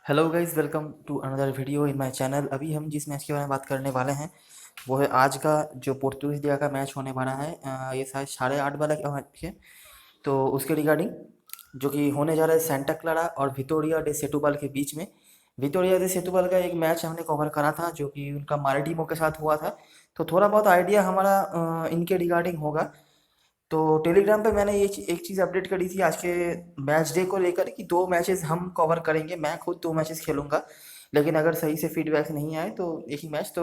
Hello guys, welcome to another video in my channel. अभी हम जिस मैच के बारे में बात करने वाले हैं वो है आज का जो पोर्तुगीज का मैच होने वाला है। ये शायद 8:30 वाला मैच है। तो उसके रिगार्डिंग जो कि होने जा रहा है सेंटा क्लारा और विटोरिया डे सेटूबल के बीच में। विटोरिया डे सेटूबल का एक मैच हमने कवर करा था जो कि उनका मारिटीमो के साथ हुआ था। तो थोड़ा बहुत आइडिया हमारा इनके रिगार्डिंग होगा। तो टेलीग्राम पे मैंने एक चीज़ अपडेट करी थी आज के मैच डे को लेकर कि 2 मैचेस हम कवर करेंगे। मैं खुद 2 मैचेस खेलूँगा, लेकिन अगर सही से फीडबैक नहीं आए तो एक ही मैच। तो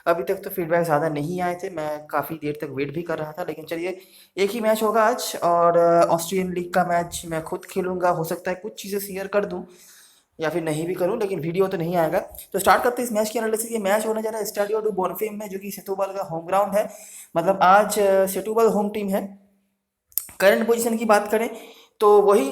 अभी तक तो फीडबैक ज़्यादा नहीं आए थे, मैं काफ़ी देर तक वेट भी कर रहा था, लेकिन चलिए एक ही मैच होगा आज। और ऑस्ट्रियन लीग का मैच मैं खुद खेलूँगा। हो सकता है कुछ चीज़ें शेयर कर दूँ या फिर नहीं भी करूँ, लेकिन वीडियो तो नहीं आएगा। तो स्टार्ट करते हैं इस मैच की एनालिसिस। ये मैच होने जा रहा है स्टेडियो डू बोनफीम में, जो कि सेटूबल का होम ग्राउंड है। मतलब आज सेटूबल होम टीम है। करंट पोजीशन की बात करें तो वही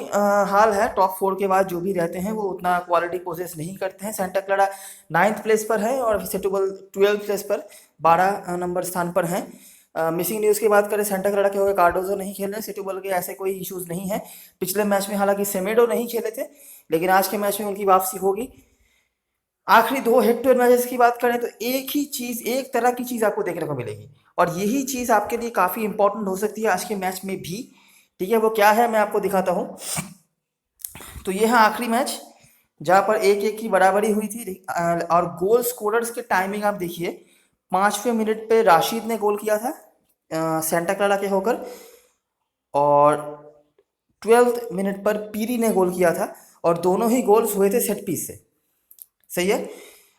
हाल है। टॉप 4 के बाद जो भी रहते हैं वो उतना क्वालिटी पोजेस नहीं करते हैं। सेंटा क्लारा 9th प्लेस पर है और सेटूबल 12th प्लेस पर 12 नंबर स्थान पर हैं। मिसिंग न्यूज़ की बात करें, सेंटा क्लारा के हो गए कार्डोजो नहीं खेल रहे, सेटूबल के ऐसे कोई इश्यूज नहीं है। पिछले मैच में हालांकि सेमेडो नहीं खेले थे, लेकिन आज के मैच में उनकी वापसी होगी। आखिरी 2 हेड टू हेड मैचेस की बात करें तो एक ही चीज़, एक तरह की चीज़ आपको देखने को मिलेगी, और यही चीज़ आपके लिए काफ़ी इंपॉर्टेंट हो सकती है आज के मैच में भी। ठीक है, वो क्या है मैं आपको दिखाता हूँ। तो ये है आखिरी मैच जहाँ पर 1-1 की बराबरी हुई थी। और गोल स्कोरर्स के टाइमिंग आप देखिए। 5वें मिनट पे राशिद ने गोल किया था सेंटा क्लारा के होकर, और 12th मिनट पर पीरी ने गोल किया था। और दोनों ही गोल्स हुए थे सेट पीस से। सही है।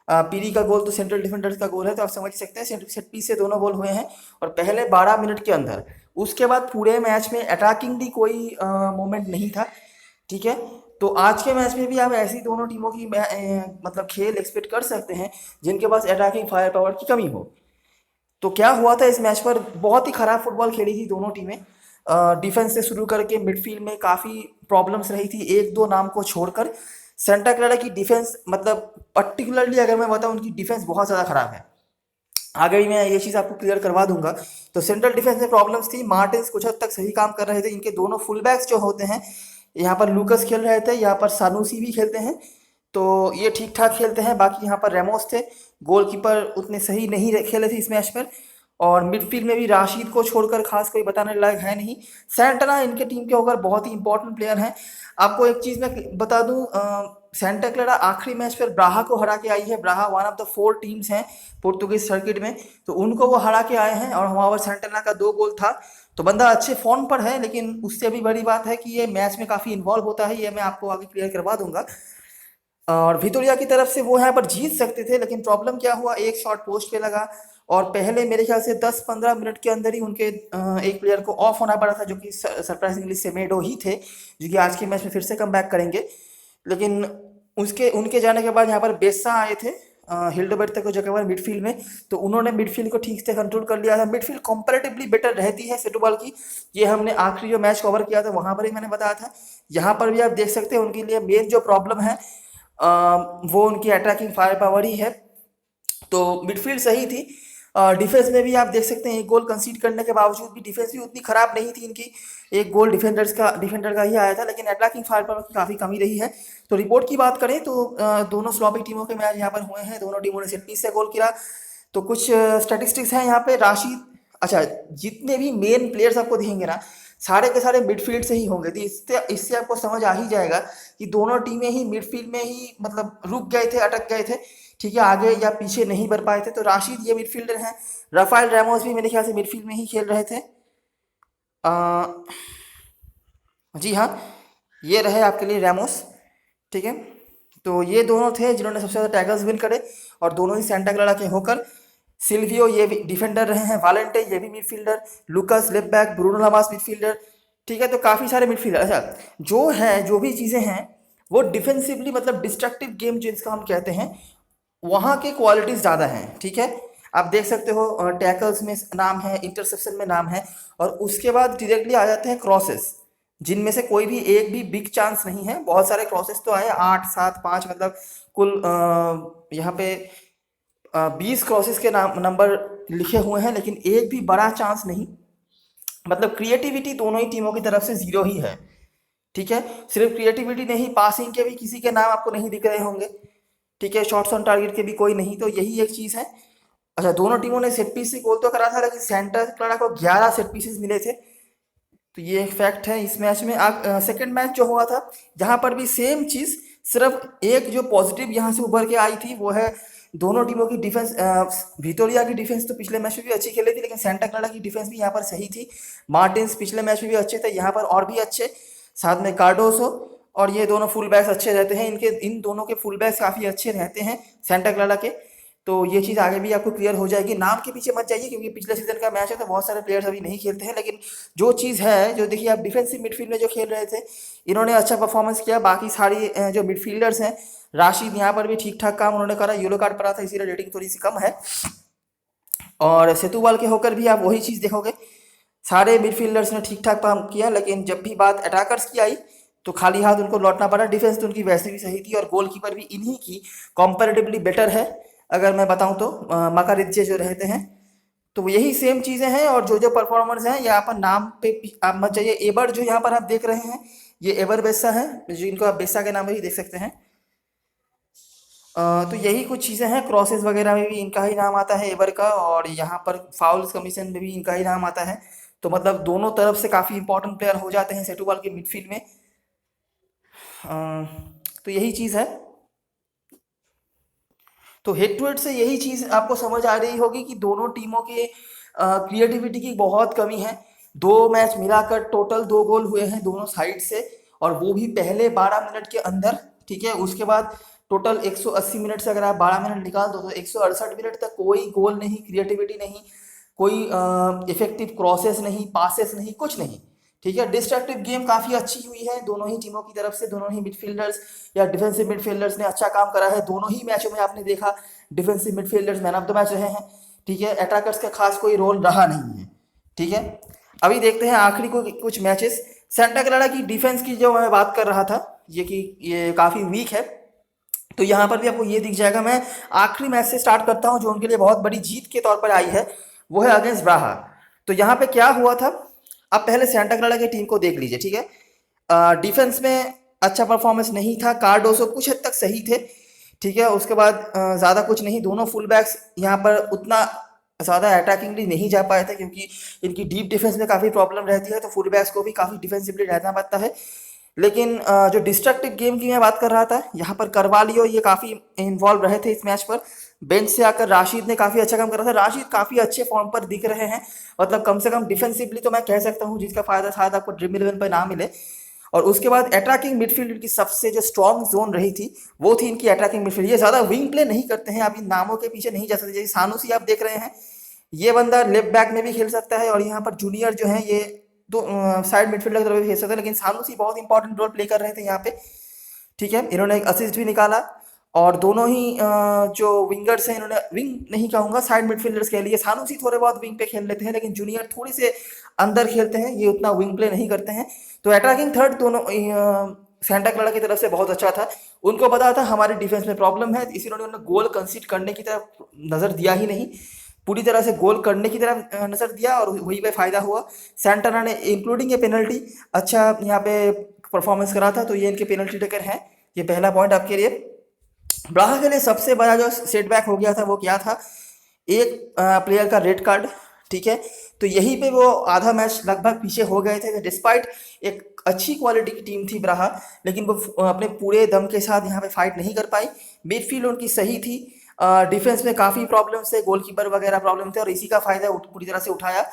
पीरी का गोल तो सेंट्रल डिफेंडर का गोल है, तो आप समझ सकते हैं सेट पीस से दोनों गोल हुए हैं और पहले 12 मिनट के अंदर। उसके बाद पूरे मैच में अटैकिंगली कोई मोमेंट नहीं था। ठीक है। तो आज के मैच में भी आप ऐसी दोनों टीमों की मतलब खेल एक्सपेक्ट कर सकते हैं जिनके पास अटैकिंग फायर पावर की कमी हो। तो क्या हुआ था इस मैच पर, बहुत ही खराब फुटबॉल खेली थी दोनों टीमें। डिफेंस से शुरू करके मिडफील्ड में काफ़ी प्रॉब्लम्स रही थी, एक दो नाम को छोड़कर। सेंटा क्लारा की डिफेंस, मतलब पर्टिकुलरली अगर मैं बताऊं, उनकी डिफेंस बहुत ज़्यादा खराब है। आगे भी मैं ये चीज़ आपको क्लियर करवा दूंगा। तो सेंट्रल डिफेंस में प्रॉब्लम्स थी। मार्टिन्स कुछ हद तक सही काम कर रहे थे। इनके दोनों फुल बैक्स जो होते हैं, यहाँ पर लूकस खेल रहे थे, यहाँ पर सानूसी भी खेलते हैं, तो ये ठीक ठाक खेलते हैं। बाकी यहाँ पर रेमोस थे, गोलकीपर उतने सही नहीं खेले थे इस मैच पर। और मिडफील्ड में भी राशिद को छोड़कर खास कोई बताने लायक है नहीं। सैंटना इनके टीम के होकर बहुत ही इंपॉर्टेंट प्लेयर हैं। आपको एक चीज़ मैं बता दूं, सेंटा क्लारा आखिरी मैच पर ब्राहा को हरा के आई है। ब्राहा वन ऑफ द 4 टीम्स हैं पुर्तगीज सर्किट में, तो उनको वो हरा के आए हैं। और हमारा सेंटना का 2 गोल था। तो बंदा अच्छे फॉर्म पर है, लेकिन उससे भी बड़ी बात है कि ये मैच में काफ़ी इन्वॉल्व होता है। ये मैं आपको आगे क्लियर करवा दूंगा। और विटोरिया की तरफ से वो यहाँ पर जीत सकते थे, लेकिन प्रॉब्लम क्या हुआ, एक शॉट पोस्ट पे लगा और पहले मेरे ख्याल से 10-15 मिनट के अंदर ही उनके एक प्लेयर को ऑफ होना पड़ा था, जो कि सरप्राइजिंगली सेमेडो ही थे, जो कि आज के मैच में फिर से कम बैक करेंगे। लेकिन उसके उनके जाने के बाद यहाँ पर बेसा आए थे हिल्डबर्ट को जगह पर मिडफील्ड में। तो उन्होंने मिडफील्ड को ठीक से कंट्रोल कर लिया था। मिडफील्ड कंपैरेटिवली बेटर रहती है सेटूबॉल की। ये हमने आखिरी जो मैच कवर किया था वहाँ पर ही मैंने बताया था। यहाँ पर भी आप देख सकते हैं उनके लिए मेन जो प्रॉब्लम है वो उनकी अटैकिंग फायर पावर ही है। तो मिडफील्ड सही थी। डिफेंस में भी आप देख सकते हैं एक गोल कंसीड करने के बावजूद भी डिफेंस भी उतनी खराब नहीं थी इनकी। एक गोल डिफेंडर का ही आया था, लेकिन अटैकिंग फायर पावर की काफ़ी कमी रही है। तो रिपोर्ट की बात करें तो दोनों स्लोविक टीमों के मैच यहाँ पर हुए हैं। दोनों टीमों ने सेट पीस से गोल किया। तो कुछ स्टैटिस्टिक्स हैं यहाँ पे। राशिद, अच्छा, जितने भी मेन प्लेयर्स आपको दिखेंगे ना, सारे के सारे मिडफील्ड से ही होंगे। तो इससे इससे आपको समझ आ ही जाएगा कि दोनों टीमें ही मिडफील्ड में ही मतलब रुक गए थे, अटक गए थे। ठीक है, आगे या पीछे नहीं बढ़ पाए थे। तो राशिद ये मिडफील्डर हैं। राफेल रैमोस भी मेरे ख्याल से मिडफील्ड में ही खेल रहे थे। अ, जी हाँ, ये रहे आपके लिए रैमोस। ठीक है। तो ये दोनों थे जिन्होंने सबसे ज़्यादा टैगल्स विन करे, और दोनों ही सेंटा क्लारा के होकर। सिल्वियो ये भी डिफेंडर रहे हैं, वालेंटे ये भी midfielder, Lucas left back, Bruno llamas midfielder. ठीक है, तो काफ़ी सारे मिडफील्डर। अच्छा, जो है जो भी चीज़ें हैं वो डिफेंसिवली, मतलब डिस्ट्रक्टिव गेम जिसका हम कहते हैं, वहाँ के क्वालिटीज़ ज़्यादा हैं। ठीक है, आप देख सकते हो टैकल्स में नाम है, इंटरसेप्शन में नाम है, और उसके बाद डायरेक्टली आ जाते हैं क्रॉसेस, जिनमें से कोई भी एक भी बिग चांस नहीं है। बहुत सारे क्रॉसेस तो आए, 8, 7, 5, मतलब कुल यहाँ पे 20 क्रॉसेस के नाम नंबर लिखे हुए हैं, लेकिन एक भी बड़ा चांस नहीं। मतलब क्रिएटिविटी दोनों ही टीमों की तरफ से जीरो ही है। ठीक है, सिर्फ क्रिएटिविटी नहीं, पासिंग के भी किसी के नाम आपको नहीं दिख रहे होंगे, ठीक है, शॉट्स ऑन टारगेट के भी कोई नहीं, तो यही एक चीज़ है। अच्छा, दोनों टीमों ने सेट पीस से गोल तो करा था, लेकिन सेंटा क्लारा को 11 सेट पीसेस मिले थे, तो ये एक फैक्ट है इस मैच में। सेकंड मैच जो हुआ था, जहां पर भी सेम चीज़, सिर्फ एक जो पॉजिटिव यहाँ से उभर के आई थी वो है दोनों टीमों की डिफेंस। विक्टोरिया की डिफेंस तो पिछले मैच में भी अच्छी खेली थी, लेकिन सेंटा क्लारा की डिफेंस भी यहाँ पर सही थी। मार्टिन्स पिछले मैच में भी अच्छे थे, यहाँ पर और भी अच्छे, साथ में कार्डोसो, और ये दोनों फुल बैक्स अच्छे रहते हैं, इन दोनों के फुल बैक्स काफ़ी अच्छे रहते हैं सेंटा क्लारा के। तो ये चीज़ आगे भी आपको क्लियर हो जाएगी, नाम के पीछे मत जाइए, क्योंकि पिछले सीजन का मैच है तो बहुत सारे प्लेयर्स अभी नहीं खेलते हैं, लेकिन जो चीज़ है, जो देखिए आप डिफेंसिव मिडफील्ड में जो खेल रहे थे, इन्होंने अच्छा परफॉर्मेंस किया। बाकी सारी जो मिडफील्डर्स हैं, राशिद यहाँ पर भी ठीक ठाक काम उन्होंने करा, येलो कार्ड पड़ा था इसीलिए रेटिंग थोड़ी सी कम है। और सेतुवाल के होकर भी आप वही चीज़ देखोगे, सारे मिडफील्डर्स ने ठीक ठाक काम किया, लेकिन जब भी बात अटैकर्स की आई तो खाली हाथ उनको लौटना पड़ा। डिफेंस तो उनकी वैसे भी सही थी, और गोलकीपर भी इन्हीं की कंपैरेटिवली बेटर है अगर मैं बताऊं तो, मकारिज्जे जो रहते हैं। तो यही सेम चीज़ें हैं, और जो जो परफॉर्मर्स हैं यहाँ पर नाम पे आप मत जाइए। एबर जो यहाँ पर आप देख रहे हैं, ये एबर बेस्सा है, जिनको आप बेस्सा के नाम पे ही देख सकते हैं। तो यही कुछ चीज़ें हैं, क्रॉसेस वगैरह में भी इनका ही नाम आता है एबर का, और यहाँ पर फाउल्स कमीशन में भी इनका ही नाम आता है। तो मतलब दोनों तरफ से काफ़ी इंपॉर्टेंट प्लेयर हो जाते हैं सेटुबाल के मिडफील्ड में। तो यही चीज़ है। तो हेड टू हेड से यही चीज़ आपको समझ आ रही होगी कि दोनों टीमों के क्रिएटिविटी की बहुत कमी है। 2 मैच मिलाकर टोटल 2 गोल हुए हैं दोनों साइड से, और वो भी पहले 12 मिनट के अंदर, ठीक है। उसके बाद टोटल 180 मिनट से अगर आप 12 मिनट निकाल दो तो 168 मिनट तक कोई गोल नहीं, क्रिएटिविटी नहीं, कोई इफेक्टिव क्रॉसेस नहीं, पासेस नहीं, कुछ नहीं, ठीक है। डिस्ट्रक्टिव गेम काफ़ी अच्छी हुई है दोनों ही टीमों की तरफ से। दोनों ही मिडफील्डर्स या डिफेंसिव मिडफील्डर्स ने अच्छा काम करा है। दोनों ही मैचों में आपने देखा defensive midfielders man of the match रहे हैं, ठीक है। अटैकर्स का खास कोई रोल रहा नहीं है, ठीक है। अभी देखते हैं आखिरी को कुछ मैचेस। सेंटा क्लारा की डिफेंस की जो मैं बात कर रहा था, ये काफ़ी वीक है, तो यहाँ पर भी आपको ये दिख जाएगा। मैं आखिरी मैच से स्टार्ट करता हूँ जो उनके लिए बहुत बड़ी जीत के तौर पर आई है, वो है अगेंस्ट ब्राहा। तो यहाँ पे क्या हुआ था, आप पहले सेंटा क्लारा की टीम को देख लीजिए, ठीक है। डिफेंस में अच्छा परफॉर्मेंस नहीं था, कार्डोसो कुछ हद तक सही थे, ठीक है। उसके बाद ज़्यादा कुछ नहीं। दोनों फुल बैक्स यहाँ पर उतना ज़्यादा अटैकिंगली नहीं जा पाए थे, क्योंकि इनकी डीप डिफेंस में काफ़ी प्रॉब्लम रहती है, तो फुल बैक्स को भी काफ़ी डिफेंसिवली रहना पड़ता है। लेकिन जो डिस्ट्रक्टिव गेम की मैं बात कर रहा था, यहाँ पर करवालियो ये काफ़ी इन्वॉल्व रहे थे इस मैच पर। बेंच से आकर राशिद ने काफ़ी अच्छा काम करा था। राशिद काफ़ी अच्छे फॉर्म पर दिख रहे हैं, मतलब कम से कम डिफेंसिवली तो मैं कह सकता हूँ, जिसका फ़ायदा शायद आपको ड्रीम इलेवन पर ना मिले। और उसके बाद अटैकिंग मिडफील्ड की सबसे जो स्ट्रॉन्ग जोन रही थी वो थी इनकी अटैकिंग मिडफील्ड। ये ज़्यादा विंग प्ले नहीं करते हैं, आप इन नामों के पीछे नहीं जा सकते। जैसे सानुसी आप देख रहे हैं, ये बंदा लेफ्ट बैक में भी खेल सकता है, और यहाँ पर जूनियर जो है ये दो साइड मिडफील्डर की तरफ भी खेल सकते हैं, लेकिन सानुसी बहुत इंपॉर्टेंट रोल प्ले कर रहे थे यहाँ पे, ठीक है। इन्होंने एक असिस्ट भी निकाला, और दोनों ही जो विंगर्स हैं, इन्होंने विंग नहीं कहूँगा, साइड मिडफील्डर्स के लिए सानुसी थोड़े बहुत विंग पे खेल लेते हैं, लेकिन जूनियर थोड़े से अंदर खेलते हैं, ये उतना विंग प्ले नहीं करते हैं। तो अटैकिंग थर्ड दोनों सेंटा क्लारा की तरफ से बहुत अच्छा था। उनको पता था हमारे डिफेंस में प्रॉब्लम है, इसीलिए उन्होंने गोल कंसीड करने की तरफ नज़र दिया ही नहीं, पूरी तरह से गोल करने की तरफ नज़र दिया, और वही पे फ़ायदा हुआ। सेंटना ने इंक्लूडिंग ये पेनल्टी अच्छा यहाँ पे परफॉर्मेंस करा था, तो ये इनके पेनल्टी टेकर हैं। ये पहला पॉइंट आपके लिए। ब्राहा के लिए सबसे बड़ा जो सेटबैक हो गया था वो क्या था, एक प्लेयर का रेड कार्ड, ठीक है। तो यहीं पे वो आधा मैच लगभग पीछे हो गए थे। डिस्पाइट एक अच्छी क्वालिटी की टीम थी ब्राहा, लेकिन वो अपने पूरे दम के साथ यहाँ पे फाइट नहीं कर पाई। मिडफील्ड उनकी सही थी, डिफेंस में काफ़ी प्रॉब्लम से, गोलकीपर वगैरह प्रॉब्लम थे, और इसी का फ़ायदा पूरी तरह से उठाया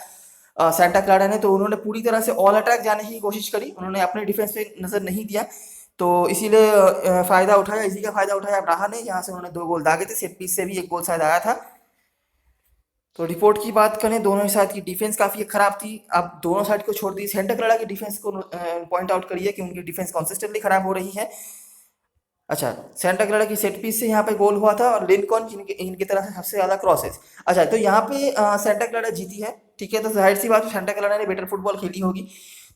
सेंटा क्लारा ने। तो उन्होंने पूरी तरह से ऑल अटैक जाने की कोशिश करी, उन्होंने अपने डिफेंस पे नज़र नहीं दिया, तो इसीलिए फ़ायदा उठाया, इसी का फ़ायदा उठाया ब्राहा ने। यहाँ से उन्होंने 2 गोल दागे थे, सेट पीस से भी 1 गोल शायद आया था। तो रिपोर्ट की बात करें, दोनों साइड की डिफेंस काफ़ी ख़राब थी। अब दोनों साइड को छोड़ दी, सेंटा क्लारा की डिफेंस को पॉइंट आउट करिए कि उनकी डिफेंस कंसिस्टेंटली ख़राब हो रही है। अच्छा, सेंटा क्लारा की सेट पीस से यहाँ पे गोल हुआ था, और लिंकॉन इनकी तरफ से सबसे ज़्यादा क्रॉसेस। अच्छा, तो यहाँ पे सेंटा क्लारा जीती है, ठीक है। तो जाहिर सी बात है सेंटा क्लारा ने बेटर फुटबॉल खेली होगी।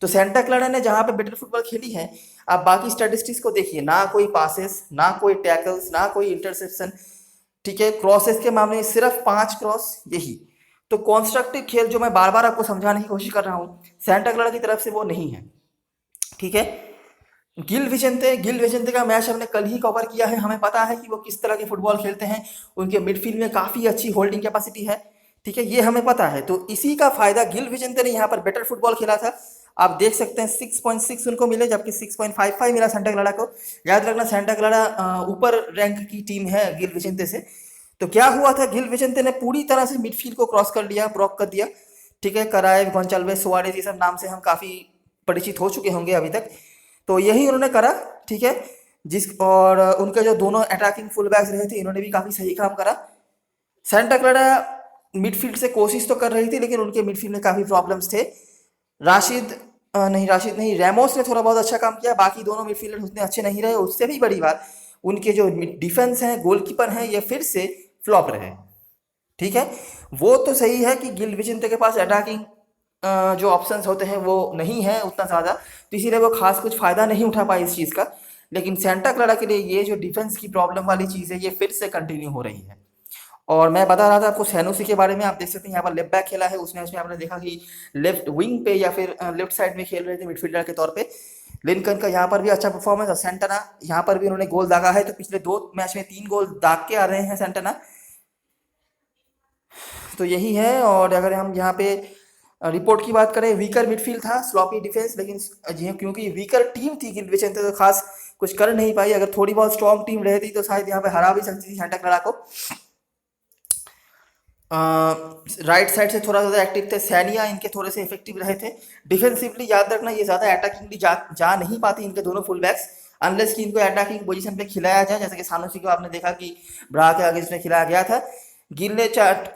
तो सेंटा क्लारा ने जहाँ पे बेटर फुटबॉल खेली है, आप बाकी स्टैटिस्टिक्स को देखिए, ना कोई पासेस, ना कोई टैकल्स, ना कोई इंटरसेप्शन, ठीक है। क्रॉसेस के मामले में सिर्फ 5 क्रॉस, यही। तो कॉन्स्ट्रक्टिव खेल जो मैं बार बार आपको समझाने की कोशिश कर रहा हूँ, सेंटा क्लारा की तरफ से वो नहीं है, ठीक है। गिल विजेंते का मैच हमने कल ही कवर किया है। हमें पता है कि वो किस तरह के फुटबॉल खेलते हैं। उनके मिडफील्ड में काफ़ी अच्छी होल्डिंग कैपेसिटी है। ठीक है, ये हमें पता है। तो इसी का फायदा गिल विजेंते ने यहाँ पर बेटर फुटबॉल खेला था। आप देख सकते हैं 6.6 उनको मिले, जबकि 6.55 मिला सेंटा क्लारा को। याद रखना सेंटा क्लारा ऊपर रैंक की टीम है गिल विजेंते से। तो क्या हुआ था, गिल विजेंते ने पूरी तरह से मिडफील्ड को क्रॉस कर लिया, ब्लॉक कर दिया। ठीक है, कराएव, गोंचाल्वेस, सुआरेज, ये सब नाम से हम काफ़ी परिचित हो चुके होंगे अभी तक। तो यही उन्होंने करा। ठीक है, और उनके जो दोनों अटैकिंग फुल बैक्स रहे थे, इन्होंने भी काफ़ी सही काम करा। सेंटा क्लारा मिडफील्ड से कोशिश तो कर रही थी, लेकिन उनके मिडफील्ड में काफ़ी प्रॉब्लम्स थे। राशिद नहीं, रैमोस ने थोड़ा बहुत अच्छा काम किया। बाकी दोनों मिडफील्डर उतने अच्छे नहीं रहे। उससे भी बड़ी बात, उनके जो डिफेंस हैं, गोलकीपर हैं, ये फिर से फ्लॉप रहे। ठीक है, वो तो सही है कि गिल विजेंते के पास अटैकिंग जो ऑप्शंस होते हैं वो नहीं है उतना ज़्यादा, तो इसीलिए वो खास कुछ फ़ायदा नहीं उठा पाए इस चीज़ का। लेकिन सेंटा क्लारा के लिए ये जो डिफेंस की प्रॉब्लम वाली चीज़ है, ये फिर से कंटिन्यू हो रही है। और मैं बता रहा था आपको सैनुसी के बारे में। आप देख सकते हैं यहाँ पर लेफ्ट बैक खेला है। उस मैच में आपने देखा कि लेफ्ट विंग पे या फिर लेफ्ट साइड में खेल रहे थे मिडफील्डर के तौर पे। लिंकन का यहाँ पर भी अच्छा परफॉर्मेंस, और सेंटना यहाँ पर भी उन्होंने गोल दागा है। तो पिछले 2 मैच में 3 गोल दाग के आ रहे हैं सेंटना। तो यही है। और अगर हम यहाँ पे रिपोर्ट की बात करें, वीकर मिडफील्ड था, स्लॉपी डिफेंस, लेकिन जी क्योंकि वीकर टीम थी गिल विजेंते, तो खास कुछ कर नहीं पाई। अगर थोड़ी बहुत स्ट्रॉन्ग टीम रहती तो शायद यहाँ पे हरा भी सकती थी सेंटा क्लारा को। राइट साइड से थोड़ा ज़्यादा एक्टिव थे सैनिया, इनके थोड़े से इफेक्टिव रहे थे। डिफेंसिवली याद रखना, ये ज़्यादा अटैकिंगली जा नहीं पाती इनके दोनों फुल बैक्स, अनलेस कि इनको अटैकिंग पोजीशन पे खिलाया जाए। जैसे कि सानुसी को आपने देखा कि ब्रा के आगे इसमें खिलाया गया था। गिल ने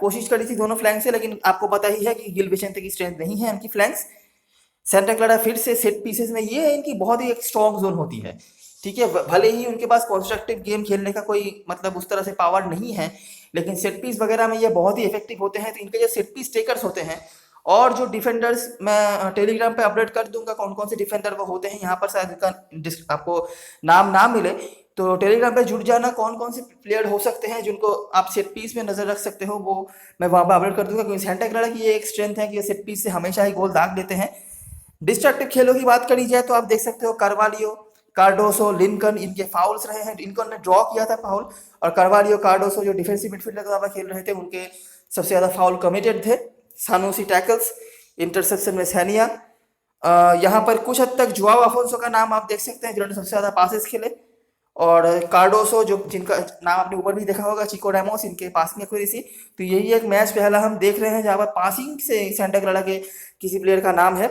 कोशिश करी थी दोनों फ्लैंक से, लेकिन आपको पता ही है कि गिल विजेंते की स्ट्रेंथ नहीं है इनकी फ्लैंक्स। सेंटा क्लारा फिर से सेट पीसेस में, ये इनकी बहुत ही एक स्ट्रॉन्ग जोन होती है। ठीक है, भले ही उनके पास कंस्ट्रक्टिव गेम खेलने का कोई मतलब उस तरह से पावर नहीं है, लेकिन सेट पीस वगैरह में ये बहुत ही इफेक्टिव होते हैं। तो इनके जो सेट पीस टेकर्स होते हैं, और जो डिफेंडर्स, मैं टेलीग्राम पे अपडेट कर दूंगा कौन कौन से डिफेंडर वो होते हैं। यहाँ पर शायद इनका आपको नाम ना मिले, तो टेलीग्राम पे जुड़ जाना। कौन कौन से प्लेयर हो सकते हैं जिनको आप सेट पीस में नजर रख सकते हो, वो मैं वहाँ पर अपडेट कर दूंगा। क्योंकि सेंटा क्लारा की ये एक स्ट्रेंथ है कि ये सेट पीस से हमेशा ही गोल दाग देते हैं। डिस्ट्रक्टिव खेलों की बात करी जाए तो आप देख सकते हो कार्वालियो, कार्डोसो, लिंकन, इनके फाउल्स रहे हैं। लिंकन ने ड्रॉ किया था फाउल, और कार्वालियो, कार्डोसो जो डिफेंसिव मिडफील्डर के तौर पर खेल रहे थे, उनके सबसे ज़्यादा फाउल कमिटेड थे। सानुसी टैकल्स, इंटरसेप्शन में सैनिया। यहाँ पर कुछ हद तक जुआओ अफोंसो का नाम आप देख सकते हैं, जिन्होंने सबसे ज़्यादा पासेस खेले। और कार्डोसो, जो जिनका नाम आपने ऊपर भी देखा होगा, चिको रैमोस, इनके पास में कोई सी। तो यही एक मैच पहला हम देख रहे हैं जहाँ पर पासिंग से सेंटा क्लारा के किसी प्लेयर का नाम है।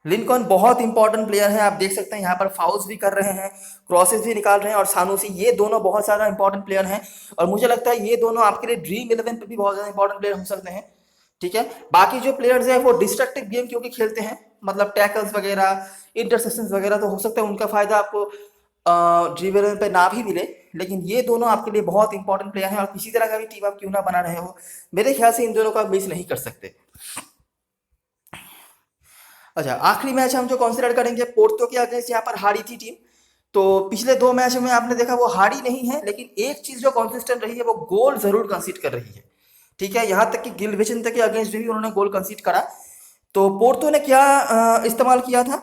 लिंकन बहुत इंपॉर्टेंट प्लेयर है। आप देख सकते हैं यहाँ पर फाउल्स भी कर रहे हैं, क्रॉसेस भी निकाल रहे हैं। और सानुसी, ये दोनों बहुत ज़्यादा इंपॉर्टेंट प्लेयर हैं। और मुझे लगता है ये दोनों आपके लिए ड्रीम 11 पे भी बहुत ज़्यादा इंपॉर्टेंट प्लेयर हो सकते हैं। ठीक है, बाकी जो प्लेयर्स हैं वो डिस्ट्रक्टिव गेम क्योंकि खेलते हैं, मतलब टैकल्स वगैरह, इंटरसेप्शंस वगैरह, तो हो सकता है उनका फायदा आपको ड्रीम 11 पे ना भी मिले। लेकिन ये दोनों आपके लिए बहुत इंपॉर्टेंट प्लेयर हैं, और किसी तरह का भी टीम आप क्यों ना बना रहे हो, मेरे ख्याल से इन दोनों का मिस नहीं कर सकते। अच्छा, आखिरी मैच हम जो कंसिडर करेंगे, पोर्तो के अगेंस्ट यहाँ पर हारी थी टीम। तो पिछले 2 मैच में आपने देखा वो हारी नहीं है, लेकिन एक चीज जो कंसिस्टेंट रही है, वो गोल जरूर कंसीड कर रही है। ठीक है, यहाँ तक कि गिल विजेंते के अगेंस्ट भी उन्होंने गोल कंसीड करा। तो पोर्तो ने क्या इस्तेमाल किया था,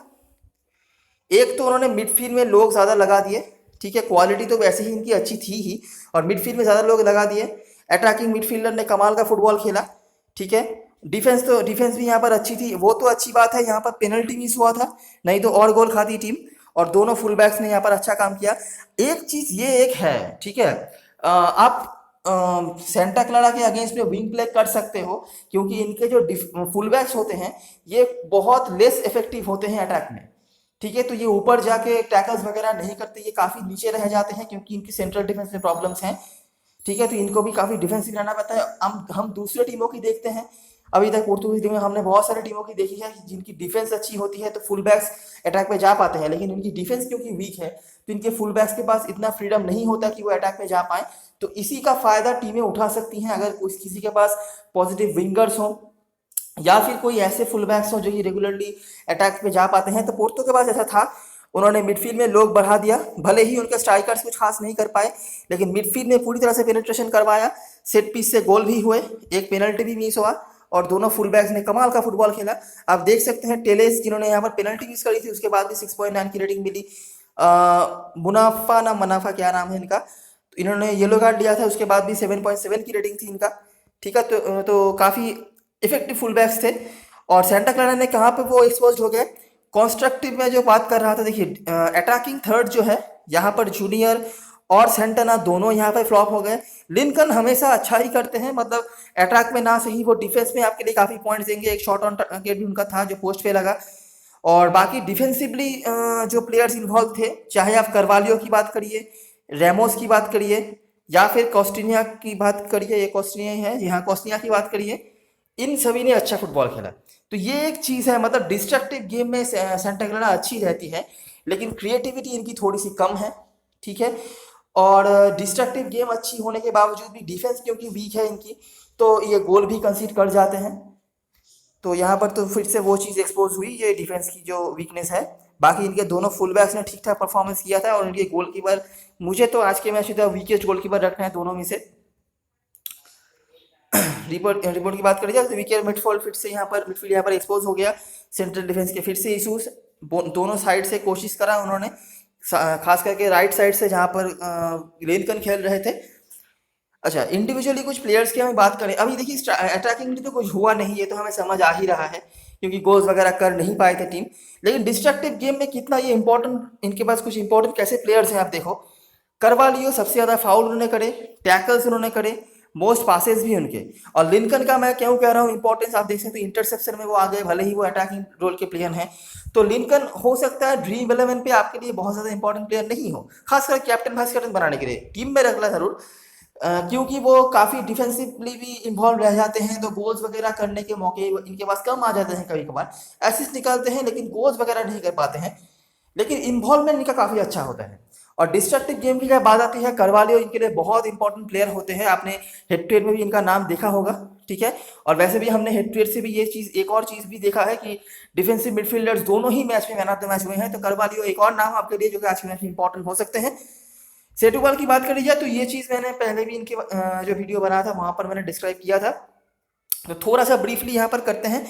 एक तो उन्होंने मिडफील्ड में लोग ज़्यादा लगा दिए। ठीक है, क्वालिटी तो वैसे ही इनकी अच्छी थी ही, और मिडफील्ड में ज़्यादा लोग लगा दिए। अटैकिंग मिडफील्डर ने कमाल का फुटबॉल खेला। ठीक है, डिफेंस भी यहाँ पर अच्छी थी, वो तो अच्छी बात है। यहाँ पर पेनल्टी मिस हुआ था, नहीं तो और गोल खाती टीम। और दोनों फुल बैक्स ने यहाँ पर अच्छा काम किया। एक चीज़ ये एक है, ठीक है, आप सेंटा क्लारा के अगेंस्ट में विंग प्ले कर सकते हो, क्योंकि इनके जो फुल बैक्स होते हैं, ये बहुत लेस इफेक्टिव होते हैं अटैक में। ठीक है, तो ये ऊपर जाके टैकल्स वगैरह नहीं करते, ये काफ़ी नीचे रह जाते हैं, क्योंकि इनकी सेंट्रल डिफेंस में प्रॉब्लम्स हैं। ठीक है, तो इनको भी काफ़ी डिफेंसिव रहना पड़ता है। हम दूसरे टीमों की देखते हैं, अभी तक पोर्तुगीज टीम में हमने बहुत सारी टीमों की देखी है जिनकी डिफेंस अच्छी होती है, तो फुल बैक्स अटैक में जा पाते हैं। लेकिन इनकी डिफेंस क्योंकि वीक है, तो इनके फुल बैक्स के पास इतना फ्रीडम नहीं होता कि वो अटैक में जा पाए। तो इसी का फायदा टीमें उठा सकती हैं, अगर किसी के पास पॉजिटिव विंगर्स हो, या फिर कोई ऐसे फुल बैक्स हो जो कि रेगुलरली अटैक पे जा पाते हैं। तो पोर्तो के पास ऐसा था, उन्होंने मिडफील्ड में लोग बढ़ा दिया। भले ही उनके स्ट्राइकर्स कुछ खास नहीं कर पाए, लेकिन मिडफील्ड में पूरी तरह से पेनिट्रेशन करवाया। सेट पीस से गोल भी हुए, एक पेनल्टी भी मिस हुआ, और दोनों फुल बैक्स ने कमाल का फुटबॉल खेला। आप देख सकते हैं टेलेस जिन्होंने यहाँ पर पेनल्टी मिस करी थी, उसके बाद भी 6.9 की रेटिंग मिली। मुनाफा ना मुनाफा क्या नाम है इनका, तो इन्होंने येलो कार्ड लिया था, उसके बाद भी 7.7 की रेटिंग थी इनका। ठीक है, तो काफ़ी इफेक्टिव फुल बैक्स थे। और सेंटा क्लारा ने कहाँ पे वो एक्सपोज हो गए, कॉन्स्ट्रक्टिव में जो बात कर रहा था, देखिए अटैकिंग थर्ड जो है यहाँ पर जूनियर और सेंटना दोनों यहाँ पर फ्लॉप हो गए। लिंकन हमेशा अच्छा ही करते हैं, मतलब अटैक में ना सही वो डिफेंस में आपके लिए काफ़ी पॉइंट्स देंगे। एक शॉट ऑन टारगेट भी उनका था जो पोस्ट पे लगा। और बाकी डिफेंसिवली जो प्लेयर्स इन्वॉल्व थे, चाहे आप करवालियो की बात करिए, रेमोस की बात करिए, या फिर कॉस्टिनिया की बात करिए, ये कॉस्टिनिया ही है जी हाँ, कॉस्टिनिया की बात करिए, इन सभी ने अच्छा फुटबॉल खेला। तो ये एक चीज़ है, मतलब डिस्ट्रक्टिव गेम में सेंटा क्लारा अच्छी रहती है, लेकिन क्रिएटिविटी इनकी थोड़ी सी कम है। ठीक है, और डिस्ट्रक्टिव गेम अच्छी होने के बावजूद भी डिफेंस क्योंकि वीक है इनकी, तो ये गोल भी कंसीड कर जाते हैं। तो यहाँ पर तो फिर से वो चीज़ एक्सपोज हुई, ये डिफेंस की जो वीकनेस है। बाकी इनके दोनों फुल बैक्स ने ठीक ठाक परफॉर्मेंस किया था, और इनके गोलकीपर, मुझे तो आज के मैच में वीकेस्ट गोलकीपर रखना है दोनों में से। रिपोर्ट की बात करी जाए तो विकेट मिडफील्ड फिर से यहाँ पर एक्सपोज हो गया। सेंट्रल डिफेंस के फिर से इशूज, दोनों साइड से कोशिश करा उन्होंने, खास करके राइट साइड से जहाँ पर लिंकन खेल रहे थे। अच्छा, इंडिविजुअली कुछ प्लेयर्स की हमें बात करें, अभी देखिए अटैकिंग तो कुछ हुआ नहीं, ये तो हमें समझ आ ही रहा है क्योंकि गोल्स वगैरह कर नहीं पाए थे टीम। लेकिन डिस्ट्रक्टिव गेम में कितना ये इंपॉर्टेंट, इनके पास कुछ इंपॉर्टेंट कैसे प्लेयर्स हैं आप देखो। करवालियो सबसे ज़्यादा फाउल उन्होंने करे, टैकल्स उन्होंने करे, मोस्ट पासेस भी उनके। और लिंकन का मैं क्यों कह रहा हूँ इंपॉर्टेंस, आप देख सकते हैं इंटरसेप्शन में वो आ गए, भले ही वो अटैकिंग रोल के प्लेयर हैं। तो लिंकन हो सकता है ड्रीम 11 पे आपके लिए बहुत ज़्यादा इंपॉर्टेंट प्लेयर नहीं हो, खासकर कैप्टन वाइस कैप्टन बनाने के लिए टीम में रखना जरूर, क्योंकि वो काफ़ी डिफेंसिवली भी इन्वॉल्व रह जाते हैं, तो गोल्स वगैरह करने के मौके इनके पास कम आ जाते हैं। कभी कभार एसिस्ट निकालते हैं लेकिन गोल्स वगैरह नहीं कर पाते हैं, लेकिन इन्वॉल्वमेंट इनका काफ़ी अच्छा होता है। और डिस्ट्रक्टिव गेम की क्या बात आती है, करवालियो इनके लिए बहुत इंपॉर्टेंट प्लेयर होते हैं, आपने हेड टू हेड में भी इनका नाम देखा होगा। ठीक है, और वैसे भी हमने हेड टू हेड से भी ये चीज़, एक और चीज़ भी देखा है कि डिफेंसिव मिडफील्डर्स दोनों ही मैच में मैन ऑफ द मैच हुए हैं। तो करवालियो एक और नाम आपके लिए जो कि आज के मैच में इंपॉर्टेंट हो सकते हैं। सेटुबल की बात करी जाए तो ये चीज़ मैंने पहले भी इनके जो वीडियो बनाया था वहाँ पर मैंने डिस्क्राइब किया था, तो थोड़ा सा ब्रीफली यहाँ पर करते हैं।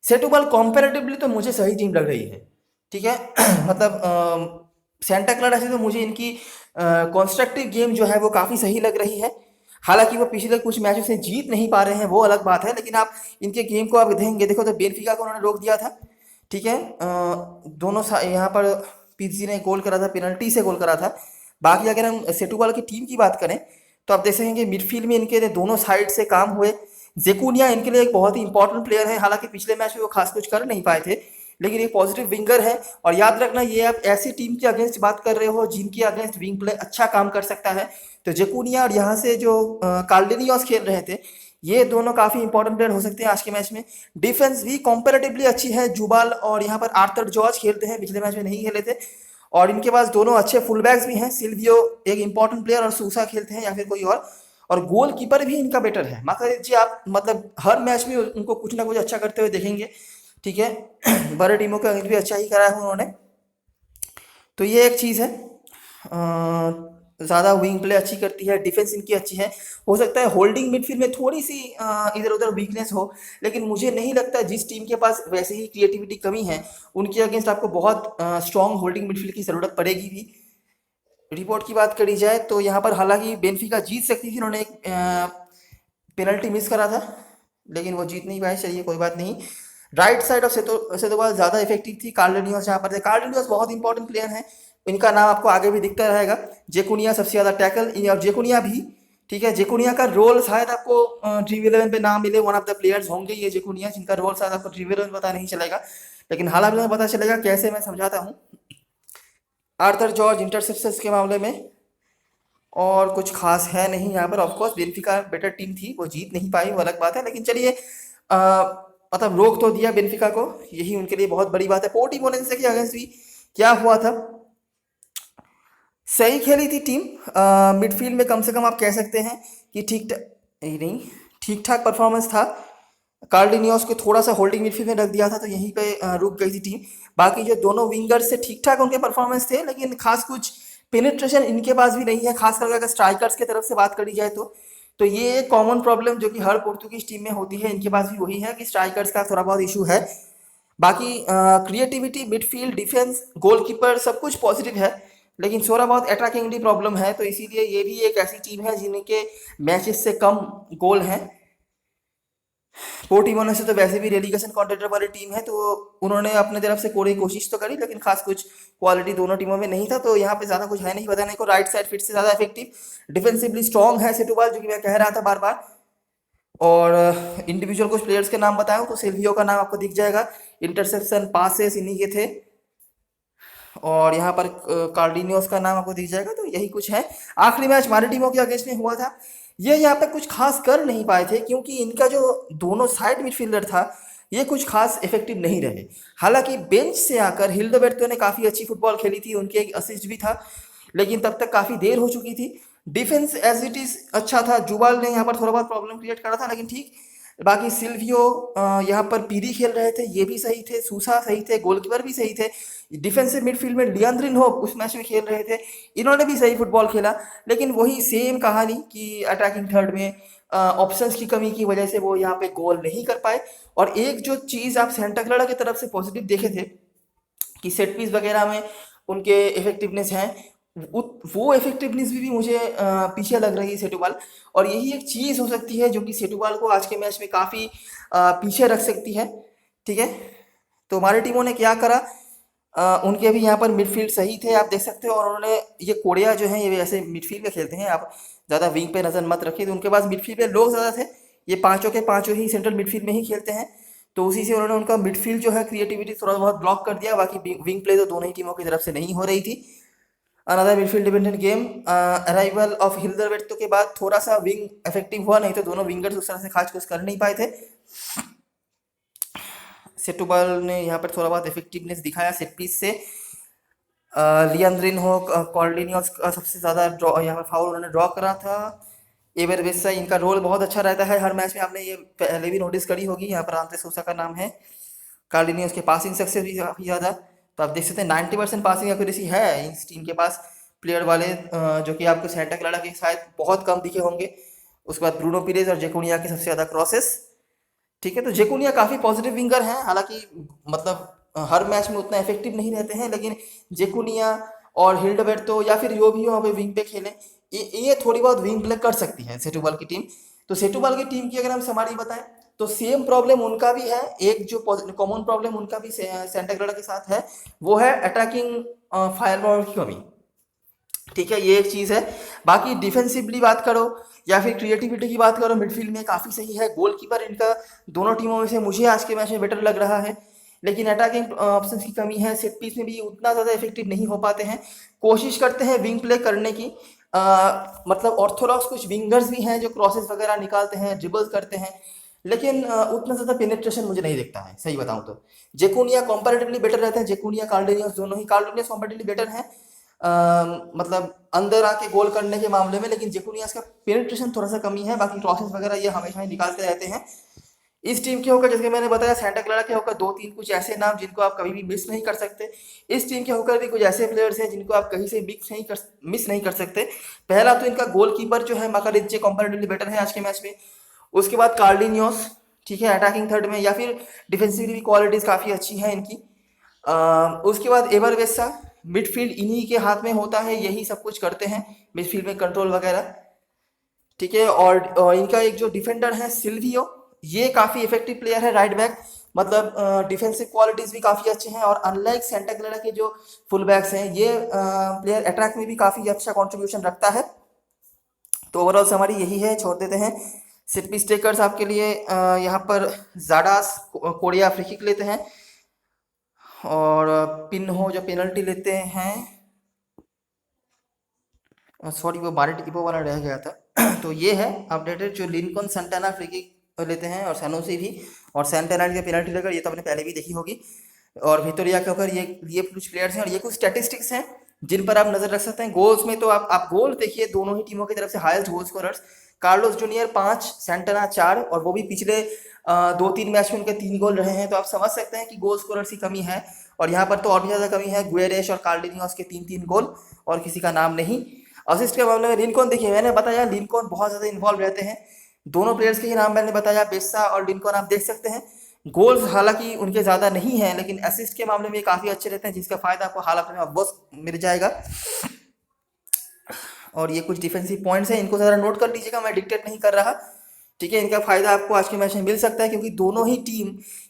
सेटुबल कंपैरेटिवली तो मुझे सही टीम लग रही है। ठीक है मतलब सेंटा क्लारा से तो मुझे इनकी कंस्ट्रक्टिव गेम जो है वो काफ़ी सही लग रही है। हालांकि वो पिछले कुछ मैचों से जीत नहीं पा रहे हैं, वो अलग बात है, लेकिन आप इनके गेम को आप देखेंगे, देखो तो बेनफिका को उन्होंने रोक दिया था। ठीक है, दोनों यहाँ पर पीजी ने गोल करा था, पेनल्टी से गोल करा था। बाकी अगर हम सेटुबल की टीम की बात करें तो आप देख सकेंगे मिडफील्ड में इनके दोनों साइड से काम हुए। जेकुनिया इनके लिए एक बहुत ही इंपॉर्टेंट प्लेयर है, हालांकि पिछले मैच में वो खास कुछ कर नहीं पाए थे, लेकिन एक पॉजिटिव विंगर है। और याद रखना, ये आप ऐसी टीम के अगेंस्ट बात कर रहे हो जिनके अगेंस्ट विंग प्ले अच्छा काम कर सकता है। तो जेकुनिया और यहाँ से जो कार्लिनियोस खेल रहे थे, ये दोनों काफ़ी इंपॉर्टेंट प्लेयर हो सकते हैं आज के मैच में। डिफेंस भी कंपैरेटिवली अच्छी है, जुबाल और यहाँ पर आर्थर जॉर्ज खेलते हैं, पिछले मैच में नहीं खेले थे। और इनके पास दोनों अच्छे फुल बैक्स भी हैं, सिल्वियो एक इंपॉर्टेंट प्लेयर और सूसा खेलते हैं या फिर कोई और गोल कीपर भी इनका बेटर है। माता जी आप मतलब हर मैच में उनको कुछ ना कुछ अच्छा करते हुए देखेंगे। ठीक है बड़े टीमों के अगेंस्ट भी अच्छा ही करा है उन्होंने, तो ये एक चीज़ है। ज़्यादा विंग प्ले अच्छी करती है, डिफेंस इनकी अच्छी है। हो सकता है होल्डिंग मिडफील्ड में थोड़ी सी इधर उधर वीकनेस हो, लेकिन मुझे नहीं लगता जिस टीम के पास वैसे ही क्रिएटिविटी कमी है उनके अगेंस्ट आपको बहुत स्ट्रॉन्ग होल्डिंग मिडफील्ड की ज़रूरत पड़ेगी भी। रिपोर्ट की बात करी जाए तो यहाँ पर हालांकि बेनफिका जीत सकती थी, उन्होंने एक पेनल्टी मिस करा था लेकिन वो जीत नहीं पाए, चलिए कोई बात नहीं। राइट साइड ऑफ सेतोबाल ज़्यादा इफेक्टिव थी, कार्लिनियोस यहाँ पर थे। कार्लिनियोस बहुत इंपॉर्टेंट प्लेयर हैं, इनका नाम आपको आगे भी दिखता रहेगा। जेकुनिया सबसे ज़्यादा टैकल, और जेकुनिया भी, ठीक है, जेकुनिया का रोल शायद आपको ड्रीम 11 पे नाम मिले, वन ऑफ द प्लेयर्स होंगे ये जेकुनिया, जिनका रोल शायद आपको ड्रीम 11 में पता नहीं चलेगा, लेकिन हालांकि में पता चलेगा। कैसे, मैं समझाता हूँ। आर्थर जॉर्ज इंटरसेप्शंस के मामले में और कुछ खास है नहीं यहाँ पर। ऑफकोर्स बेनफिका बेटर टीम थी, वो जीत नहीं पाई, वो अलग बात है, लेकिन चलिए मतलब रोक तो दिया बेनफिका को, यही उनके लिए बहुत बड़ी बात है। पोर्टिमोनेंसे के अगेंस्ट भी क्या हुआ था, सही खेली थी टीम। मिडफील्ड में कम से कम आप कह सकते हैं कि ठीक ठाक परफॉर्मेंस था। कार्लिनियोस को थोड़ा सा होल्डिंग मिडफील्ड में रख दिया था तो यहीं पे रुक गई थी टीम। बाकी जो दोनों विंगर्स से ठीक ठाक उनके परफॉर्मेंस थे, लेकिन खास कुछ पेनिट्रेशन इनके पास भी नहीं है, खास करके अगर स्ट्राइकर्स की तरफ से बात करी जाए तो। तो ये एक कॉमन प्रॉब्लम जो कि हर पोर्तुगीज टीम में होती है, इनके पास भी वही है कि स्ट्राइकर्स का थोड़ा बहुत इशू है। बाकी क्रिएटिविटी, मिडफील्ड, डिफेंस, गोलकीपर सब कुछ पॉजिटिव है, लेकिन थोड़ा बहुत अटैकिंग प्रॉब्लम है। तो इसीलिए ये भी एक ऐसी टीम है जिनके मैचेस से कम गोल हैं। पोर्टिमोने से तो वैसे भी रेलीगेशन कॉन्टेंडर वाली टीम है, तो उन्होंने अपने तरफ से पूरी कोशिश तो करी, लेकिन खास कुछ क्वालिटी दोनों टीमों में नहीं था। तो यहाँ पे ज़्यादा कुछ है नहीं बताने को। राइट साइड फिट से ज़्यादा इफेक्टिव, डिफेंसिवली स्ट्रॉन्ग है सेटुबाल, जो कि मैं कह रहा था बार बार। और इंडिविजुअल कुछ प्लेयर्स के नाम बताऊं तो सिल्वियो का नाम आपको दिख जाएगा, इंटरसेप्शन, पासेस इन्हीं के थे। और यहाँ पर कार्डिनियोस का नाम आपको दिख जाएगा। तो यही कुछ है। आखिरी मैच हमारी टीमों के अगेंस्ट में हुआ था, ये यहाँ पे कुछ खास कर नहीं पाए थे, क्योंकि इनका जो दोनों साइड मिडफील्डर था ये कुछ खास इफेक्टिव नहीं रहे। हालांकि बेंच से आकर हिल्डबर्टो ने काफ़ी अच्छी फुटबॉल खेली थी, उनके एक असिस्ट भी था, लेकिन तब तक काफ़ी देर हो चुकी थी। डिफेंस एज इट इज़ अच्छा था, जुबाल ने यहाँ पर थोड़ा बहुत प्रॉब्लम क्रिएट करा था, लेकिन ठीक। बाकी सिल्वियो यहाँ पर पीरी खेल रहे थे, ये भी सही थे, सूसा सही थे, गोलकीपर भी सही थे। डिफेंसिव मिडफील्ड में लियांद्रिन उस मैच में खेल रहे थे, इन्होंने भी सही फुटबॉल खेला। लेकिन वही सेम कहानी कि अटैकिंग थर्ड में ऑप्शंस की कमी की वजह से वो यहाँ पे गोल नहीं कर पाए। और एक जो चीज़ आप सेंटा क्लारा की तरफ से पॉजिटिव देखे थे कि सेट पीस वगैरह में उनके इफेक्टिवनेस हैं, वो इफेक्टिवनेस भी मुझे पीछे लग रही है सेटुबाल। और यही एक चीज़ हो सकती है जो कि सेटुबाल को आज के मैच में काफ़ी पीछे रख सकती है। ठीक है, तो हमारी टीमों ने क्या करा, उनके भी यहाँ पर मिडफील्ड सही थे, आप देख सकते हो। और उन्होंने ये कोरिया जो है ये ऐसे मिडफील्ड में खेलते हैं, आप ज़्यादा विंग पे नज़र मत रखिए। तो उनके पास मिडफील्ड में लोग ज़्यादा थे, ये पाँचों के पाँचों ही सेंट्रल मिडफील्ड में ही खेलते हैं। तो उसी से उन्होंने उनका मिडफील्ड जो है क्रिएटिविटी थोड़ा बहुत ब्लॉक कर दिया। बाकी विंग प्ले तो दोनों ही टीमों की तरफ से नहीं हो रही थी। Another midfield dependent game, arrival of हिल्डरवेट के बाद थोड़ा सा विंग इफेक्टिव हुआ, नहीं तो दोनों विंगर्स उस तरह से खास कुछ कर नहीं पाए थे। सेटुबाल ने यहाँ पर थोड़ा बहुत इफेक्टिवनेस दिखाया सेट पीस से। लियांद्रिन हो, कॉर्डिनियोस का सबसे ज़्यादा ड्रॉ यहाँ पर फाउल उन्होंने ड्रॉ करा था। एवर वेस्सा, इनका रोल बहुत अच्छा रहता है हर मैच में, आपने ये पहले भी नोटिस करी होगी। यहाँ पर आंते सोसा का नाम है। कार्डिनियोस के पासिंग सक्सेस भी काफ़ी ज़्यादा, तो आप देख सकते हैं 90% पासिंग एक्यूरेसी है इस टीम के पास। प्लेयर वाले जो कि आपको सेंटा क्लारा के शायद बहुत कम दिखे होंगे। उसके बाद ब्रूनो पीरेज और जेकोनिया के सबसे ज़्यादा क्रॉसेस। ठीक है, तो जेकोनिया काफ़ी पॉजिटिव विंगर हैं, हालांकि मतलब हर मैच में उतना इफेक्टिव नहीं रहते हैं, लेकिन जेकोनिया और हिल्डबर्टो या फिर जो भी हो पे विंग पे खेलें, ये थोड़ी बहुत विंग प्ले कर सकती है सेटुबाल की टीम। तो सेटुबाल की टीम की अगर हम समारी बताएं तो सेम प्रॉब्लम उनका भी है, एक जो कॉमन प्रॉब्लम उनका भी सेंटा क्लारा के साथ है, वो है अटैकिंग फायरपावर की कमी। ठीक है, ये एक चीज़ है। बाकी डिफेंसिवली बात करो या फिर क्रिएटिविटी की बात करो, मिडफील्ड में काफ़ी सही है। गोलकीपर इनका दोनों टीमों में से मुझे आज के मैच में बेटर लग रहा है, लेकिन अटैकिंग ऑप्शंस की कमी है। सेट पीस में भी उतना ज़्यादा इफेक्टिव नहीं हो पाते हैं। कोशिश करते हैं विंग प्ले करने की, मतलब ऑर्थोडॉक्स कुछ विंगर्स भी हैं जो क्रॉसेस वगैरह निकालते हैं, ड्रिबल्स करते हैं, लेकिन उतना ज़्यादा पेनिट्रेशन मुझे नहीं दिखता है, सही बताऊं तो। जेकोनिया कंपैरेटिवली बेटर रहते हैं, जेकोनिया कार्डिनियस दोनों ही। कार्डिनियस कंपैरेटिवली बेटर हैं मतलब अंदर आके गोल करने के मामले में, लेकिन जेकोनियास का पेनिट्रेशन थोड़ा सा कमी है। बाकी क्रॉसेस वगैरह ये हमेशा ही निकालते रहते हैं। इस टीम के होकर, जैसे मैंने बताया, सेंटा क्लारा के होकर दो तीन कुछ ऐसे नाम जिनको आप कभी भी मिस नहीं कर सकते। इस टीम के होकर भी कुछ ऐसे प्लेयर्स हैं जिनको आप कहीं से मिस नहीं कर सकते। पहला तो इनका गोलकीपर जो है माकारिज्जे कंपैरेटिवली बेटर है आज के मैच में। उसके बाद कार्डिनियोस, ठीक है, अटैकिंग थर्ड में, या फिर डिफेंसिवली क्वालिटीज़ काफ़ी अच्छी हैं इनकी। उसके बाद एवर वेस्सा, मिडफील्ड इन्हीं के हाथ में होता है, यही सब कुछ करते हैं मिडफील्ड में, कंट्रोल वगैरह। ठीक है, और इनका एक जो डिफेंडर है सिल्वियो, ये काफ़ी इफेक्टिव प्लेयर है, राइट बैक। मतलब डिफेंसिव क्वालिटीज़ भी काफ़ी अच्छे हैं। और अनलाइक सेंटा क्लारा के जो फुल बैक्स हैं, ये प्लेयर अटैक में भी काफ़ी अच्छा कंट्रीब्यूशन रखता है। तो ओवरऑल हमारी यही है, छोड़ देते हैं। सेट पीस टेकर्स आपके लिए यहाँ पर जाडास कोरिया फ्री किक लेते हैं, और पिन्हो जो पेनल्टी लेते हैं, सॉरी वो बारेटिको वाला रह गया था। तो ये है अपडेटेड, जो लिंकन सेंटाना फ्री किक लेते हैं, और सैनोसी भी, और सेंटाना के पेनल्टी लेकर, ये तो आपने पहले भी देखी होगी। और विक्टोरिया के होकर ये कुछ प्लेयर्स हैं, और ये कुछ स्टैटिस्टिक्स हैं जिन पर आप नजर रख सकते हैं। गोल्स में तो आप गोल देखिए, दोनों ही टीमों की तरफ से highest goal scorers, Carlos junior 5, Santana 4, और वो भी पिछले 2-3 मैच में उनके 3 गोल रहे हैं। तो आप समझ सकते हैं कि गोल स्कोरर्स की कमी है। और यहाँ पर तो और भी ज़्यादा कमी है, गुएरेश और कार्डिनियोस के 3-3 गोल, और किसी का नाम नहीं। असिस्ट के मामले में लिंकॉन, देखिए मैंने बताया लिंकॉन बहुत ज़्यादा इन्वॉल्व रहते हैं, दोनों प्लेयर्स के ही नाम मैंने बताया, बेस्सा और लिंकॉन आप देख सकते हैं। गोल्स हालांकि उनके ज़्यादा नहीं हैं, लेकिन असिस्ट के मामले में काफ़ी अच्छे रहते हैं, जिसका फ़ायदा आपको हाल में ऑफकोर्स मिल जाएगा। और ये कुछ डिफेंसिव पॉइंट्स हैं, इनको ज़रा नोट कर लीजिएगा, मैं डिक्टेट नहीं कर रहा, ठीक है। इनका फ़ायदा आपको आज के मैच में मिल सकता है, क्योंकि दोनों ही टीम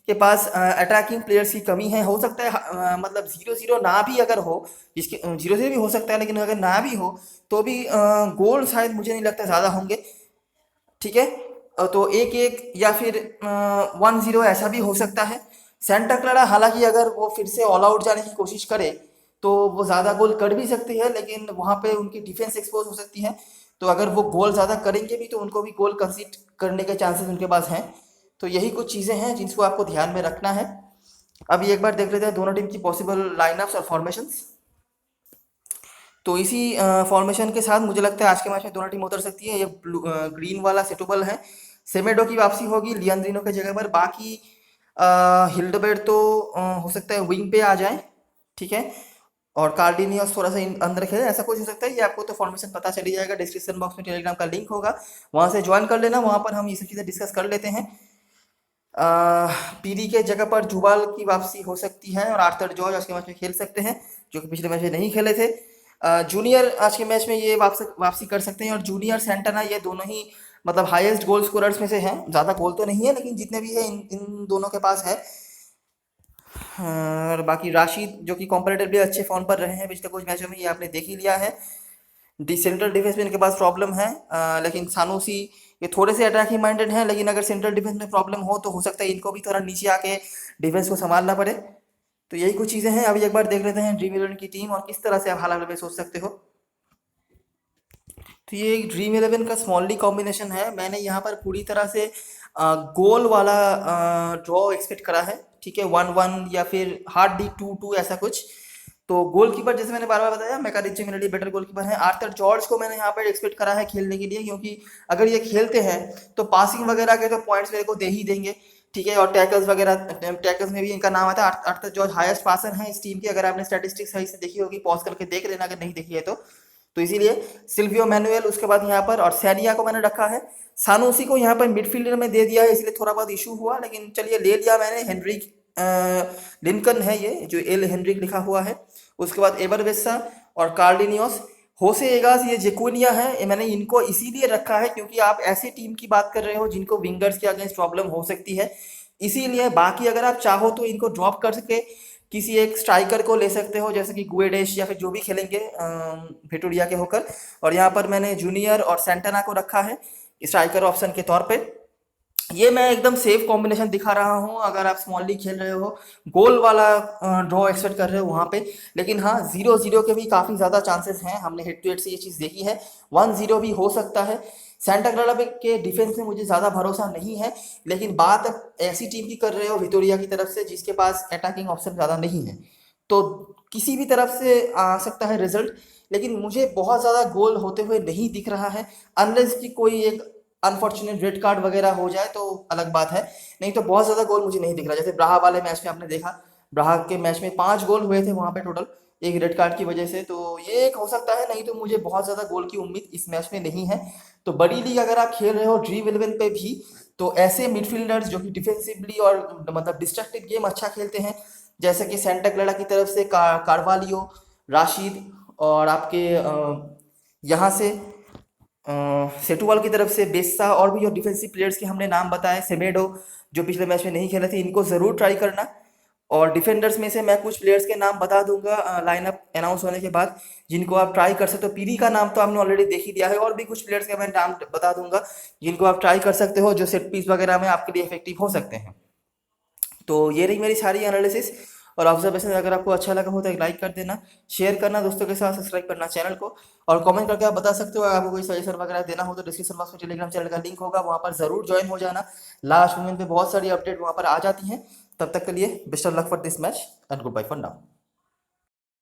के पास अटैकिंग प्लेयर्स की कमी है। हो सकता है मतलब 0-0 ना भी अगर हो, जिसके 0-0 भी हो सकता है, लेकिन अगर ना भी हो तो भी गोल शायद मुझे नहीं लगता ज़्यादा होंगे, ठीक है। तो 1-1 या फिर 1-0 ऐसा भी हो सकता है। सेंटा क्लारा हालांकि अगर वो फिर से ऑल आउट जाने की कोशिश करे तो वो ज़्यादा गोल कर भी सकती है, लेकिन वहाँ पे उनकी डिफेंस एक्सपोज हो सकती है। तो अगर वो गोल ज़्यादा करेंगे भी तो उनको भी गोल कंसीड करने के चांसेस उनके पास हैं। तो यही कुछ चीज़ें हैं जिनको आपको ध्यान में रखना है। अभी एक बार देख लेते हैं दोनों टीम की पॉसिबल लाइनअप्स और फॉर्मेशंस। तो इसी फॉर्मेशन के साथ मुझे लगता है आज के मैच में दोनों टीम उतर सकती है। ये ग्रीन वाला सेटुबल है, सेमेडो की वापसी होगी लियांद्रिनो के जगह पर। बाकी हिल्डबर्ट तो हो सकता है विंग पे आ जाए, ठीक है, और कार्डिनियस थोड़ा सा अंदर खेले, ऐसा कुछ हो सकता है। ये आपको तो फॉर्मेशन पता चल ही जाएगा, डिस्क्रिप्शन बॉक्स में टेलीग्राम का लिंक होगा, वहाँ से ज्वाइन कर लेना, वहाँ पर हम ये सब चीज़ें डिस्कस कर लेते हैं। पीरी के जगह पर जुबाल की वापसी हो सकती है और आर्थर जॉर्ज आज के मैच में खेल सकते हैं, जो कि पिछले मैच में नहीं खेले थे। जूनियर आज के मैच में ये वापसी कर सकते हैं, और जूनियर सेंटाना ये दोनों ही मतलब हाईएस्ट गोल स्कोरर्स में से हैं। ज़्यादा गोल तो नहीं है, लेकिन जितने भी है इन दोनों के पास है। और बाकी राशिद जो कि कॉम्पैरेटिवली अच्छे फॉर्म पर रहे हैं पिछले कुछ मैचों में, ये आपने देख ही लिया है। सेंट्रल डिफेंस में इनके पास प्रॉब्लम है, लेकिन सानूसी ये थोड़े से अटैकिंग माइंडेड हैं, लेकिन अगर सेंट्रल डिफेंस में प्रॉब्लम हो सकता है इनको भी थोड़ा नीचे आके डिफेंस को संभालना पड़े। तो यही कुछ चीज़ें हैं। अभी एक बार देख लेते हैं ड्रीम 11 की टीम और किस तरह से आप हालात में सोच सकते हो। तो ये ड्रीम 11 का स्मॉलली कॉम्बिनेशन है। मैंने यहाँ पर पूरी तरह से गोल वाला ड्रॉ एक्सपेक्ट करा है, ठीक है, 1-1 या फिर हार्डली 2-2 ऐसा कुछ। तो गोलकीपर जैसे मैंने बार बार बताया, मैकारिची मेरे लिए बेटर गोलकीपर है। आर्थर जॉर्ज को मैंने यहाँ पर एक्सपेक्ट करा है खेलने के लिए, क्योंकि अगर ये खेलते हैं तो पासिंग वगैरह के तो पॉइंट्स मेरे को दे ही देंगे, ठीक है, और टैकल्स वगैरह, टैकल्स में भी इनका नाम आता है। आर्थर जॉर्ज हाईएस्ट पासर हैं इस टीम की, अगर आपने स्टैटिस्टिक्स सही से देखी होगी, पॉज करके देख लेना अगर नहीं देखी है तो इसीलिए सिल्वियो मैनुएल, उसके बाद यहाँ पर और सैनिया को मैंने रखा है। सानूसी को यहाँ पर मिडफील्डर में दे दिया है, इसलिए थोड़ा बहुत इशू हुआ, लेकिन चलिए ले लिया मैंने। हेनरिक लिंकन है ये जो एल हेनरिक लिखा हुआ है। उसके बाद एबरवेस्सा और कार्डिनियोस, होसे एगास, ये जेकुनिया है। मैंने इनको इसीलिए रखा है क्योंकि आप ऐसी टीम की बात कर रहे हो जिनको विंगर्स के अगेंस्ट प्रॉब्लम हो सकती है, इसीलिए। बाकी अगर आप चाहो तो इनको ड्रॉप कर सके, किसी एक स्ट्राइकर को ले सकते हो, जैसे कि गुएडेश या फिर जो भी खेलेंगे भेटोरिया के होकर। और यहाँ पर मैंने जूनियर और सेंटाना को रखा है स्ट्राइकर ऑप्शन के तौर पे। ये मैं एकदम सेफ कॉम्बिनेशन दिखा रहा हूँ अगर आप स्मॉल लीग खेल रहे हो, गोल वाला ड्रॉ एक्सपेक्ट कर रहे हो वहाँ पे। लेकिन हाँ, 0-0 के भी काफ़ी ज़्यादा चांसेस हैं, हमने हेड टू हेड से ये चीज़ देखी है। 1-0 भी हो सकता है। सेंटा क्लारा के डिफेंस में मुझे ज़्यादा भरोसा नहीं है, लेकिन बात अब ऐसी टीम की कर रहे हो विक्टोरिया की तरफ से जिसके पास अटैकिंग ऑप्शन ज़्यादा नहीं है, तो किसी भी तरफ से आ सकता है रिजल्ट। लेकिन मुझे बहुत ज़्यादा गोल होते हुए नहीं दिख रहा है, अनलेस कि कोई एक अनफॉर्चुनेट रेड कार्ड वगैरह हो जाए तो अलग बात है, नहीं तो बहुत ज़्यादा गोल मुझे नहीं दिख रहा। जैसे ब्राहा वाले मैच में आपने देखा, ब्राहा के मैच में 5 गोल हुए थे वहाँ पे टोटल, एक रेड कार्ड की वजह से। तो ये एक हो सकता है, नहीं तो मुझे बहुत ज़्यादा गोल की उम्मीद इस मैच में नहीं है। तो बड़ी लीग अगर आप खेल रहे हो ड्रीम 11 पे भी, तो ऐसे मिडफील्डर्स जो कि डिफेंसिवली और मतलब डिस्ट्रक्टेड गेम अच्छा खेलते हैं, जैसे कि सेंटा क्लारा की तरफ से कार्वालियो, राशिद, और आपके यहाँ से सेटुवाल की तरफ से बेस्सा, और भी जो डिफेंसिव प्लेयर्स के हमने नाम बताए, सेमेडो जो पिछले मैच में नहीं खेले थे, इनको ज़रूर ट्राई करना। और डिफेंडर्स में से मैं कुछ प्लेयर्स के नाम बता दूंगा लाइनअप अनाउंस होने के बाद, जिनको आप ट्राई कर सकते हो। पीरी का नाम तो आपने ऑलरेडी देख ही दिया है, और भी कुछ प्लेयर्स के मैं नाम बता दूंगा जिनको आप ट्राई कर सकते हो, जो सेट पीस वगैरह में आपके लिए इफेक्टिव हो सकते हैं। तो ये रही मेरी सारी एनालिसिस और ऑब्जर्वेशन। अगर आपको अच्छा लगा हो तो एक लाइक कर देना, शेयर करना दोस्तों के साथ, सब्सक्राइब करना चैनल को, और कमेंट करके आप बता सकते हो। अगर आपको कोई सजेशन वगैरह देना हो तो डिस्क्रिप्शन बॉक्स में टेलीग्राम चैनल का लिंक होगा, वहाँ पर ज़रूर ज्वाइन हो जाना। लास्ट मोमेंट पे बहुत सारी अपडेट वहाँ पर आ जाती हैं। तब तक के लिए best of luck for this match and good bye for now.